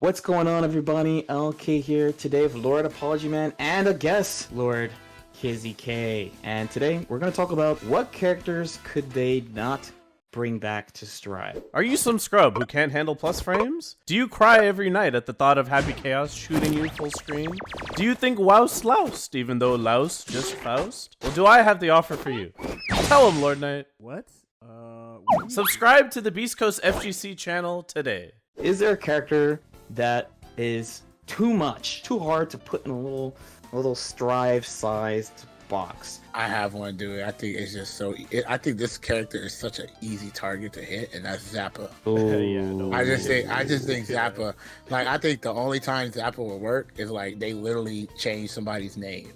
What's going on, everybody? LK here today with Lord ApologyMan and a guest, Lord Kizzie K. And today we're going to talk about what characters could they not bring back to Strive. Are you some scrub who can't handle plus frames? Do you cry every night at the thought of Happy Chaos shooting you full screen? Do you think Woust loused, even though louse just Faust? Well, do I have the offer for you? Tell him, Lord Knight. What? Subscribe to the Beast Coast FGC channel today. Is there a character that is too much, too hard to put in a little Strive-sized box? I have one, dude. I think it's just so. I think this character is such an easy target to hit, and that's Zappa. I just think Zappa. Like, I think the only time Zappa will work is like they literally change somebody's name.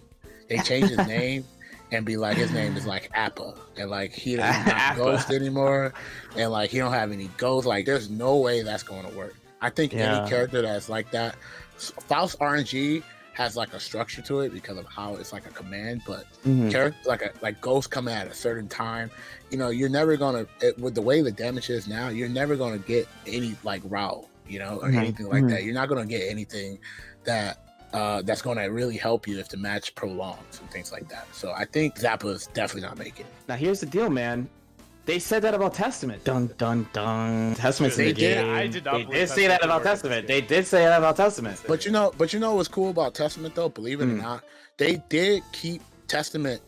They change his name and be like, his name is like ABBA, and like he doesn't have Ghost anymore, and like he don't have any Ghost. Like, there's no way that's going to work. I think any character that's like that, Faust RNG has like a structure to it because of how it's like a command, but characters like Ghost coming at a certain time, you know, you're never gonna, with the way the damage is now, you're never gonna get any like Rao, you know, or anything like that. You're not gonna get anything that that's gonna really help you if the match prolongs and things like that. So I think Zappa is definitely not making it. Now here's the deal, man. They said that about Testament. Dun dun dun. Testament's in the game. I did not. They did say that about Testament. They did say that about Testament. But you know what's cool about Testament though? Believe it or not, they did keep Testament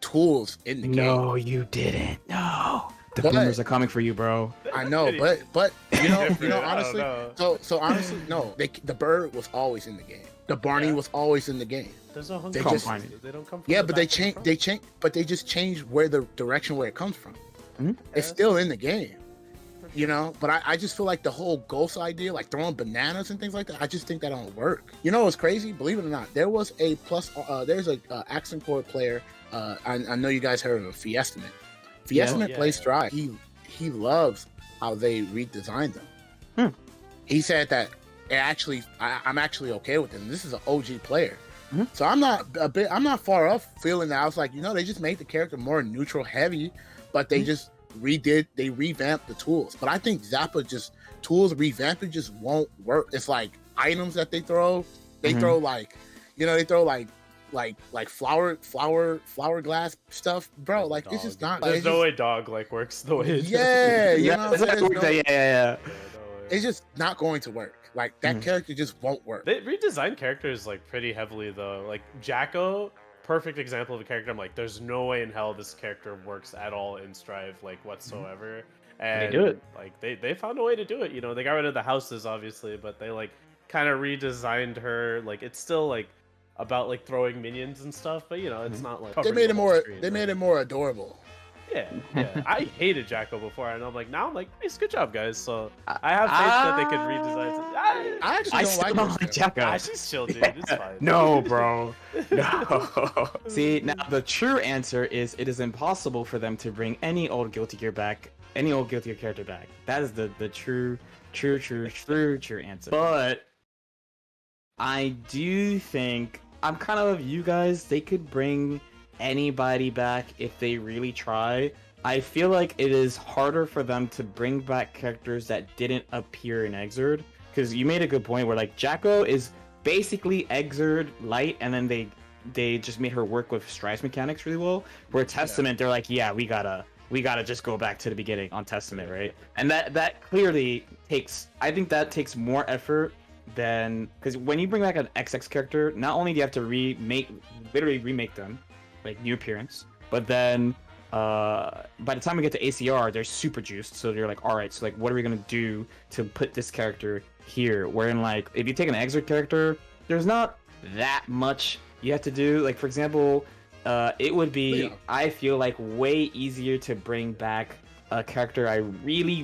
tools in the game. No, you didn't. No. The boomers are coming for you, bro. I know, but you know, honestly, so honestly, no. The bird was always in the game. The Barney was always in the game. There's no they don't come from but they change, but they just changed where the direction where it comes from. It's still in the game, you know. But I just feel like the whole Ghost idea, like throwing bananas and things like that, I just think that don't work. You know what's crazy? Believe it or not, there was a there's a accent chord player. I know you guys heard of him, Fiestament. Fiestament plays Strive. He loves how they redesigned them. He said that I'm actually okay with them. This is an OG player. So I'm not far off feeling that. I was like, you know, they just made the character more neutral heavy, but they just revamped the tools. But I think Zappa tools revamping just won't work. It's like items that they throw. They throw like, you know, they throw like flower glass stuff, bro. Like, it's just not. There's no way dog like works the way. You know, yeah. It's just not going to work. Like, that character just won't work. They redesigned characters like pretty heavily though. Like Jack-O, perfect example of a character. I'm like, there's no way in hell this character works at all in Strive, like whatsoever. And they do it. Like they found a way to do it. You know, they got rid of the houses obviously, but they like kind of redesigned her. Like, it's still like about like throwing minions and stuff, but you know, it's not like they made it more adorable. Yeah. I hated Jack-O before, and I'm like, now I'm like, nice, good job, guys. So I have faith that they could redesign something. I actually don't like Jack-O. She's chill, dude. It's fine. No, bro. No. See, now the true answer is it is impossible for them to bring any old Guilty Gear back, any old Guilty Gear character back. That is the true answer. But I do think I'm kind of you guys. They could bring anybody back if they really try. I feel like it is harder for them to bring back characters that didn't appear in Exurd, because you made a good point where like Jack-O is basically Exurd light, and then they just made her work with Strive's mechanics really well. Where Testament, they're like, yeah, we gotta just go back to the beginning on Testament, right? And that clearly takes, I think that takes more effort than, because when you bring back an XX character, not only do you have to literally remake them, like new appearance, but then by the time we get to ACR, they're super juiced, so you're like, all right, so like what are we gonna do to put this character here? Wherein like if you take an Exurd character, there's not that much you have to do. Like, for example, it would be, I feel like, way easier to bring back a character I really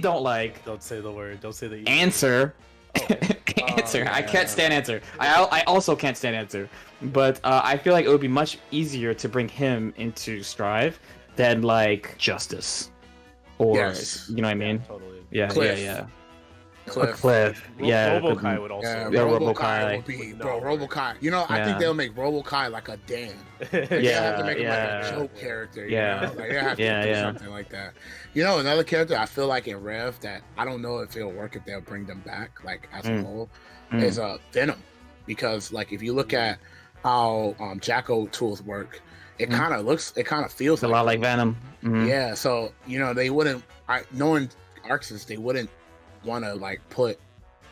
don't like. Don't say the word. Don't say the Answer. Answer. I can't stand Answer. I also can't stand Answer. But I feel like it would be much easier to bring him into Strive than like Justice, or you know what I mean? Totally. Yeah. Cliff. Yeah. Robo-Kai would also. Yeah, Yeah, Robo-Kai would Robo-Kai. be, bro. Robo-Kai. You know, I think Yeah. they'll make Robo-Kai like a Dan. Like, they have to make him like a joke character. You know? Like, they have to do something like that. You know, another character I feel like in Rev that I don't know if it'll work if they'll bring them back, like as a whole, is Venom. Because like if you look at how Jack-O tools work, it kind of feels a lot like Venom. Yeah, so you know they wouldn't. Knowing Arxis, they wouldn't want to like put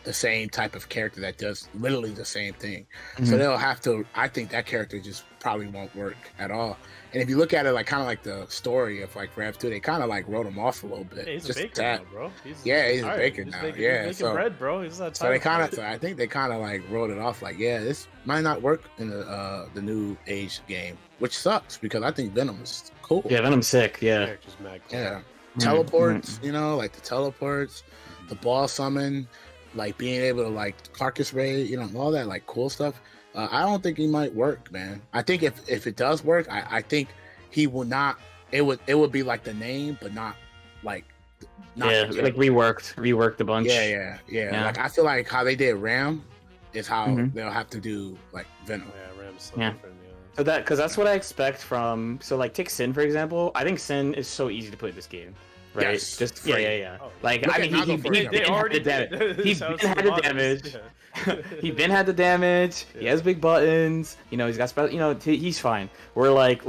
the same type of character that does literally the same thing. So they'll have to. I think that character just probably won't work at all. And if you look at it like kind of like the story of like Rev 2, they kind of like wrote him off a little bit. Yeah, he's just a baker that. now, bro. He's a baker now. He's Yeah, making so bread, bro. He's that so they kind of. So I think they kind of like wrote it off like, yeah, this might not work in the new age game, which sucks because I think Venom is cool. Yeah, Venom's sick. Yeah. Character's mad cool. Yeah. Teleports, you know, like the teleports, the ball summon, like being able to like carcass raid, you know, all that like cool stuff. I don't think he might work, man. I think if it does work, I think he will not. It would be like the name, but not like. Like reworked a bunch. Yeah. Like I feel like how they did Ram is how they'll have to do like Venom. Yeah, Ram's so different. So because that's what I expect from. So like take Sin for example. I think Sin is so easy to play this game. Right? Yes. Just yeah. Oh, like look I at mean, Nago he Furino. already did. He's Sounds been had the modest. damage. Yeah. He been had the damage. He has big buttons. You know, he's got special. You know, he's fine. We're like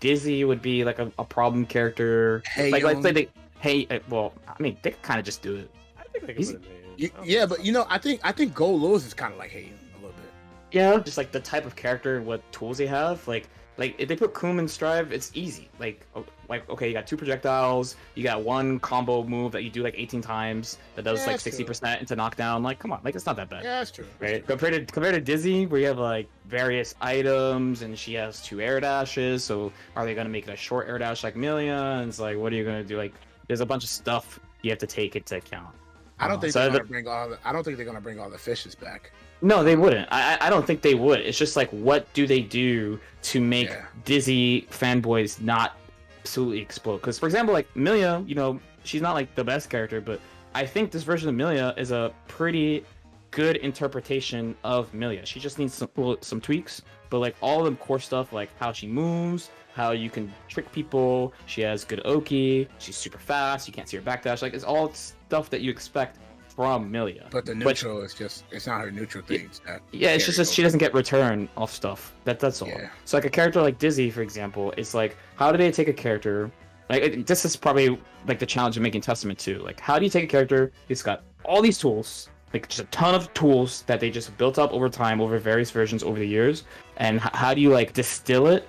Dizzy would be like a problem character. Hey, like let's say they. Hey, well, I mean, they kind of just do it. I think they can put him in. Yeah, but you know, I think Gold Lewis is kind of like Hayden a little bit. Yeah, just like the type of character and what tools they have. Like if they put Kum in Strive, it's easy. Like okay, you got 2 projectiles, you got 1 combo move that you do like 18 times that does like 60% into knockdown. Like, come on, like it's not that bad. Yeah, that's true. Right? Compared to Dizzy, where you have like various items and she has 2 air dashes. So are they gonna make it a short air dash like Milia? And it's like, what are you gonna do? Like, there's a bunch of stuff you have to take into account. I don't think they're gonna bring all. I don't think they're gonna bring all the fishes back. No, they wouldn't. I don't think they would. It's just like, what do they do to make Dizzy fanboys not absolutely explode? Because, for example, like Milia, you know, she's not like the best character, but I think this version of Milia is a pretty good interpretation of Milia. She just needs some tweaks, but like all the core stuff, like how she moves, how you can trick people, she has good Oki, she's super fast, you can't see her backdash, like it's all stuff that you expect from Milia. But the neutral is just, it's not her neutral thing. It's just that she doesn't get return off stuff. That's all. Yeah. So like a character like Dizzy, for example, it's like, how do they take a character, like this is probably like the challenge of making Testament 2. Like, how do you take a character who's got all these tools, like just a ton of tools that they just built up over time, over various versions over the years, and how do you like distill it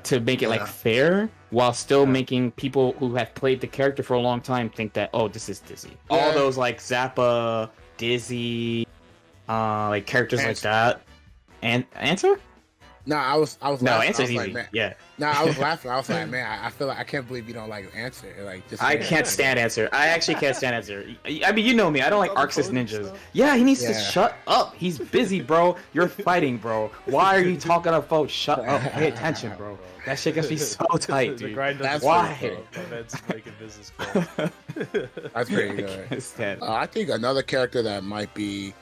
to make it like fair while still making people who have played the character for a long time think that, oh, this is Dizzy. All those like Zappa, Dizzy, like characters like that. And Answer? No, I was no, laughing. Answer's easy. Like, man. Yeah. No, I was laughing. I was like, man, I feel like I can't believe you don't like Answer. Like, just I can't stand Answer. I actually can't stand Answer. I mean, you know me. I don't like Arxis ninjas. Yeah, he needs to shut up. He's busy, bro. You're fighting, bro. Why are you talking on phone? Shut up. Pay attention, bro. That shit gets me so tight, dude. That's why. That's making business calls. That's pretty good. I think another character that might be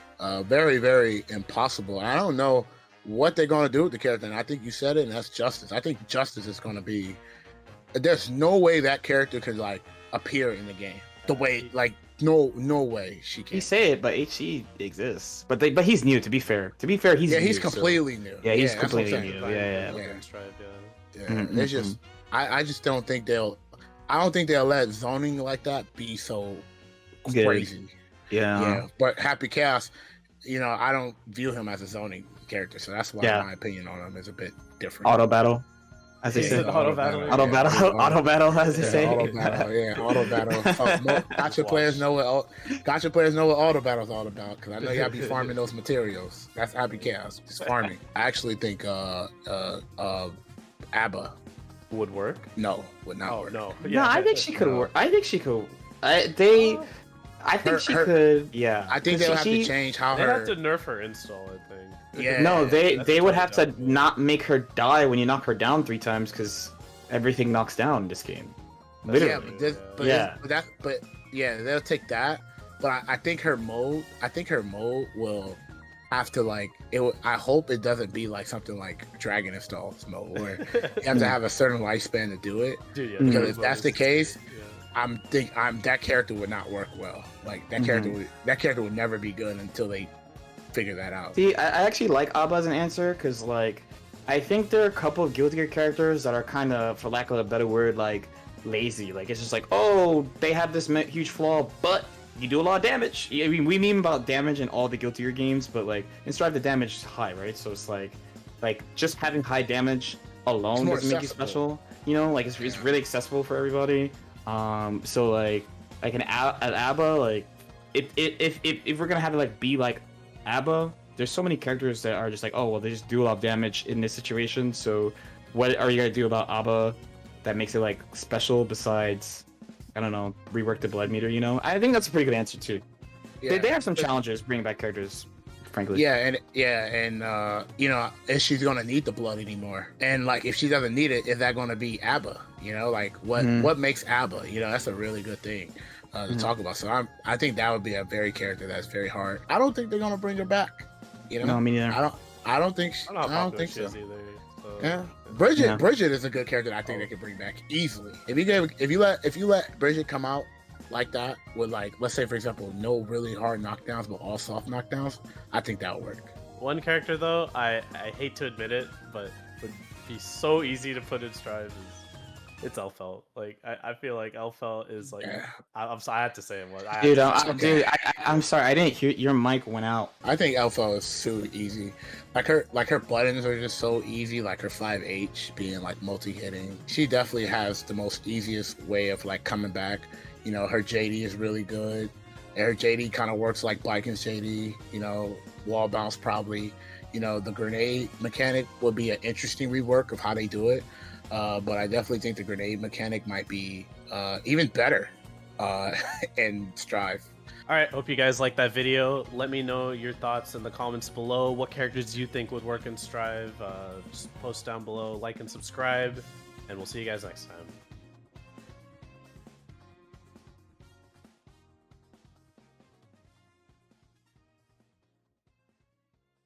very, very impossible. I don't know what they're going to do with the character, and I think you said it, and that's Justice. I think Justice is going to be. There's no way that character could like appear in the game. The way, like, no way she can. You say it, but HE exists. But he's new. To be fair, he's new, he's completely new. Yeah, he's completely new. Yeah. It's just, I just don't think they'll. I don't think they'll let zoning like that be so crazy. Yeah. But Happy Chaos, you know, I don't view him as a zoning character, so that's why my opinion on him is a bit different. Auto battle, as they say. Auto battle, as they say. Auto battle. Gotcha players know what auto battle's all about, because I know y'all be farming those materials. That's Happy Chaos, just farming. I actually think ABBA would work. No, would not work. No, I think she could work. I think she could. I think she could. Yeah. I think they'll have to change how They'd have to nerf her install, I think. Yeah. No, they would have to not make her die when you knock her down 3 times, because everything knocks down in this game. Literally. They'll take that, But I think her mode will have to like it. I hope it doesn't be like something like Dragon Installs mode where you have to have a certain lifespan to do it. Dude, yeah, because if that's the case, yeah. I'm that character would not work well. Like that character would never be good until they figure that out. See, I actually like ABBA as an answer because like I think there are a couple of Guilty Gear characters that are kind of, for lack of a better word, like lazy. Like it's just like, oh, they have this huge flaw, but you do a lot of damage. I mean, we meme about damage in all the Guilty Gear games, but like in Strive the damage is high, right? So it's like just having high damage alone doesn't make you special. You know, like it's really accessible for everybody. So like an ABBA, like if we're gonna have it like be like ABBA, there's so many characters that are just like, oh well, they just do a lot of damage in this situation. So what are you gonna do about ABBA that makes it like special besides, I don't know, rework the blood meter, you know? I think that's a pretty good answer too. Yeah, they have some challenges bringing back characters, frankly. Yeah, and you know, if she's gonna need the blood anymore, and like if she doesn't need it, is that gonna be ABBA? You know, like what makes ABBA? You know, that's a really good thing to talk about. So I think that would be a very character that's very hard. I don't think they're gonna bring her back. You know, no, me neither. I don't think so. Either, so. Yeah, Bridget is a good character that I think they can bring back easily. If you let Bridget come out like that with like, let's say for example, no really hard knockdowns but all soft knockdowns, I think that would work. One character though, I hate to admit it, but would be so easy to put in Strive is it's Elphelt. Like I feel like Elphelt is like I have to say it was. I'm sorry, I didn't hear your mic went out. I think Elphelt is so easy. Like her buttons are just so easy. Like her 5H being like multi-hitting. She definitely has the most easiest way of like coming back. You know, her JD is really good. And her JD kind of works like Blyken's JD. You know, wall bounce probably. You know, the grenade mechanic would be an interesting rework of how they do it. But I definitely think the grenade mechanic might be even better in Strive. All right, hope you guys like that video. Let me know your thoughts in the comments below. What characters do you think would work in Strive? Just post down below, like and subscribe, and we'll see you guys next time.